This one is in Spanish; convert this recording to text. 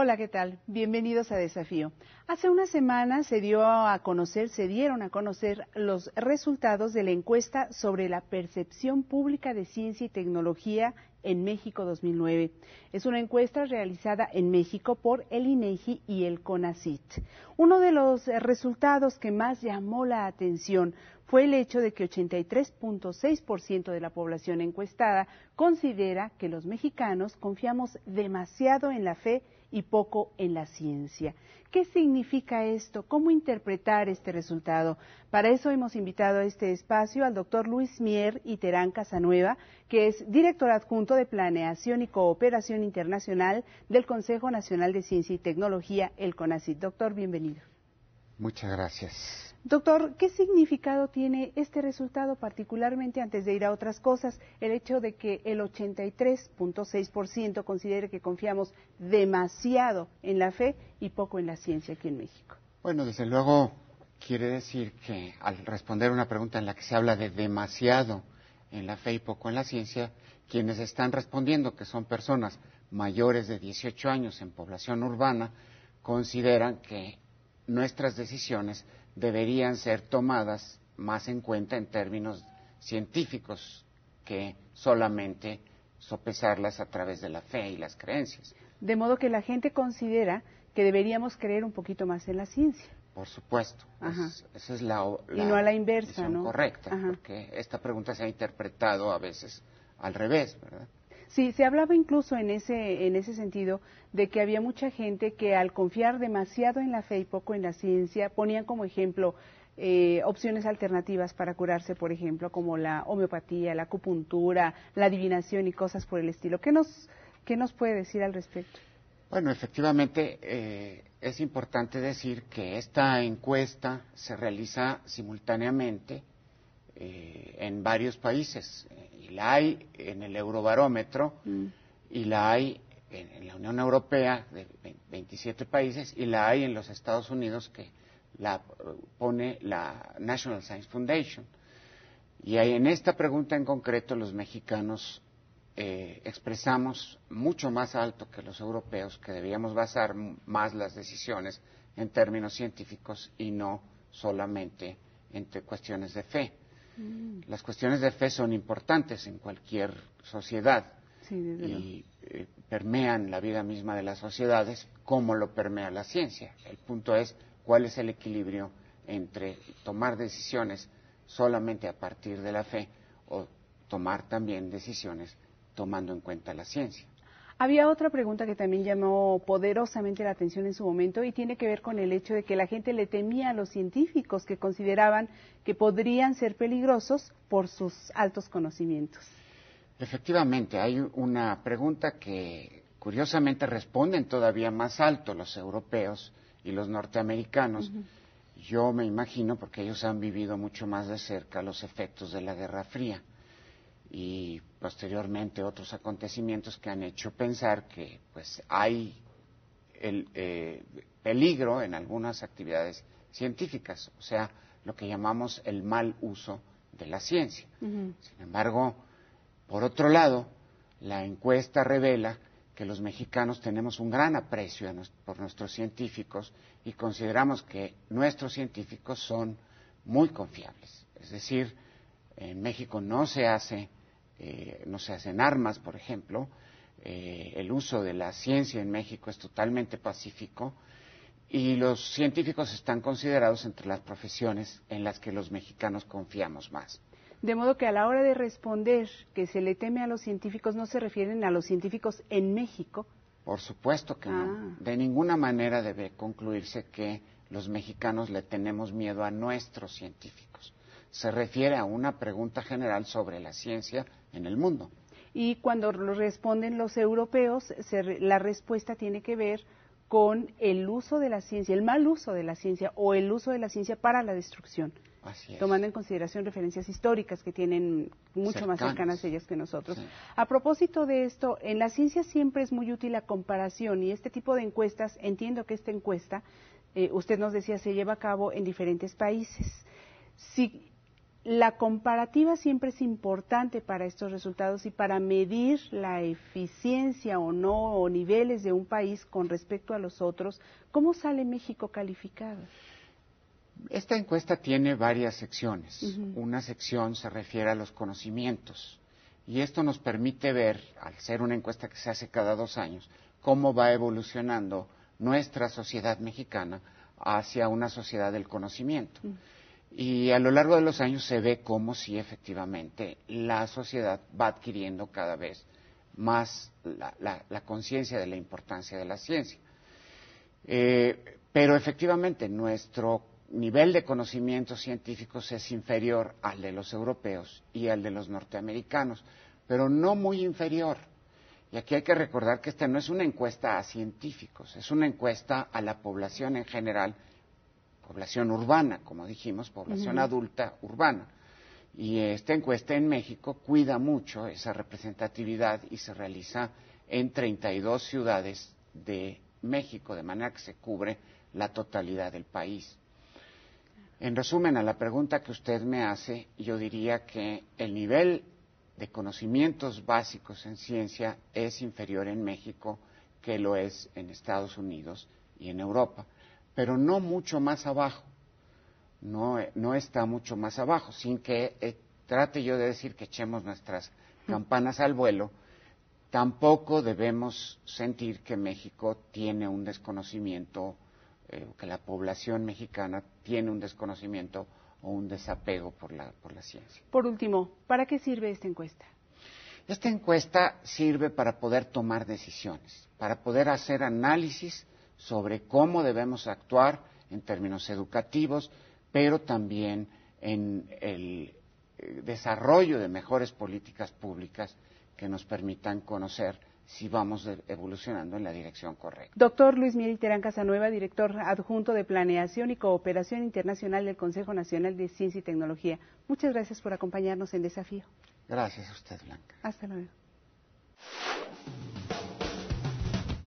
Hola, ¿qué tal? Bienvenidos a Desafío. Hace una semana se dieron a conocer los resultados de la encuesta sobre la percepción pública de ciencia y tecnología en México 2009. Es una encuesta realizada en México por el INEGI y el CONACYT. Uno de los resultados que más llamó la atención fue el hecho de que 83.6% de la población encuestada considera que los mexicanos confiamos demasiado en la fe y poco en la ciencia. ¿Qué significa esto? ¿Cómo interpretar este resultado? Para eso hemos invitado a este espacio al doctor Luis Mier y Terán Casanueva, que es director adjunto de Planeación y Cooperación Internacional del Consejo Nacional de Ciencia y Tecnología, el CONACYT. Doctor, bienvenido. Muchas gracias. Doctor, ¿qué significado tiene este resultado, particularmente antes de ir a otras cosas, el hecho de que el 83.6% considere que confiamos demasiado en la fe y poco en la ciencia aquí en México? Bueno, desde luego quiere decir que al responder una pregunta en la que se habla de demasiado en la fe y poco en la ciencia, quienes están respondiendo, que son personas mayores de 18 años en población urbana, consideran que nuestras decisiones deberían ser tomadas más en cuenta en términos científicos que solamente sopesarlas a través de la fe y las creencias. De modo que la gente considera que deberíamos creer un poquito más en la ciencia. Por supuesto, esa es la y no a la inversa, ¿no? Correcta, porque esta pregunta se ha interpretado a veces al revés, ¿verdad? Sí, se hablaba incluso en ese sentido de que había mucha gente que al confiar demasiado en la fe y poco en la ciencia, ponían como ejemplo opciones alternativas para curarse, por ejemplo, como la homeopatía, la acupuntura, la adivinación y cosas por el estilo. ¿Qué nos puede decir al respecto? Bueno, efectivamente, es importante decir que esta encuesta se realiza simultáneamente en varios países, y la hay en el Eurobarómetro, y la hay en la Unión Europea de 27 países, y la hay en los Estados Unidos, que la pone la National Science Foundation. Y en esta pregunta en concreto los mexicanos expresamos mucho más alto que los europeos que debíamos basar más las decisiones en términos científicos y no solamente entre cuestiones de fe. Las cuestiones de fe son importantes en cualquier sociedad y permean la vida misma de las sociedades como lo permea la ciencia. El punto es cuál es el equilibrio entre tomar decisiones solamente a partir de la fe o tomar también decisiones tomando en cuenta la ciencia. Había otra pregunta que también llamó poderosamente la atención en su momento y tiene que ver con el hecho de que la gente le temía a los científicos que consideraban que podrían ser peligrosos por sus altos conocimientos. Efectivamente, hay una pregunta que curiosamente responden todavía más alto los europeos y los norteamericanos. Yo me imagino porque ellos han vivido mucho más de cerca los efectos de la Guerra Fría y posteriormente otros acontecimientos que han hecho pensar que pues hay el peligro en algunas actividades científicas, o sea, lo que llamamos el mal uso de la ciencia. Sin embargo, por otro lado, la encuesta revela que los mexicanos tenemos un gran aprecio por nuestros científicos y consideramos que nuestros científicos son muy confiables. Es decir, en México no se hacen armas, por ejemplo. El uso de la ciencia en México es totalmente pacífico y los científicos están considerados entre las profesiones en las que los mexicanos confiamos más. De modo que a la hora de responder que se le teme a los científicos, ¿no se refieren a los científicos en México? Por supuesto que no. De ninguna manera debe concluirse que los mexicanos le tenemos miedo a nuestros científicos. Se refiere a una pregunta general sobre la ciencia en el mundo. Y cuando lo responden los europeos, la respuesta tiene que ver con el uso de la ciencia, el mal uso de la ciencia o el uso de la ciencia para la destrucción. Así es. Tomando en consideración referencias históricas que tienen mucho más cercanas ellas que nosotros. Sí. A propósito de esto, en la ciencia siempre es muy útil la comparación y este tipo de encuestas, entiendo que esta encuesta, usted nos decía, se lleva a cabo en diferentes países. Si la comparativa siempre es importante para estos resultados y para medir la eficiencia o no, o niveles de un país con respecto a los otros. ¿Cómo sale México calificado? Esta encuesta tiene varias secciones. Una sección se refiere a los conocimientos y esto nos permite ver, al ser una encuesta que se hace cada 2 años, cómo va evolucionando nuestra sociedad mexicana hacia una sociedad del conocimiento. Y a lo largo de los años se ve cómo sí, efectivamente, la sociedad va adquiriendo cada vez más la conciencia de la importancia de la ciencia. Pero efectivamente, nuestro nivel de conocimientos científicos es inferior al de los europeos y al de los norteamericanos, pero no muy inferior. Y aquí hay que recordar que esta no es una encuesta a científicos, es una encuesta a la población en general, población urbana, como dijimos, población adulta urbana. Y esta encuesta en México cuida mucho esa representatividad y se realiza en 32 ciudades de México, de manera que se cubre la totalidad del país. En resumen, a la pregunta que usted me hace, yo diría que el nivel de conocimientos básicos en ciencia es inferior en México que lo es en Estados Unidos y en Europa, pero no mucho más abajo, no está mucho más abajo, sin que trate yo de decir que echemos nuestras campanas al vuelo. Tampoco debemos sentir que México tiene un desconocimiento, que la población mexicana tiene un desconocimiento o un desapego por la ciencia. Por último, ¿para qué sirve esta encuesta? Esta encuesta sirve para poder tomar decisiones, para poder hacer análisis sobre cómo debemos actuar en términos educativos, pero también en el desarrollo de mejores políticas públicas que nos permitan conocer si vamos evolucionando en la dirección correcta. Doctor Luis Miguel Terán Casanueva, director adjunto de Planeación y Cooperación Internacional del Consejo Nacional de Ciencia y Tecnología. Muchas gracias por acompañarnos en Desafío. Gracias a usted, Blanca. Hasta luego.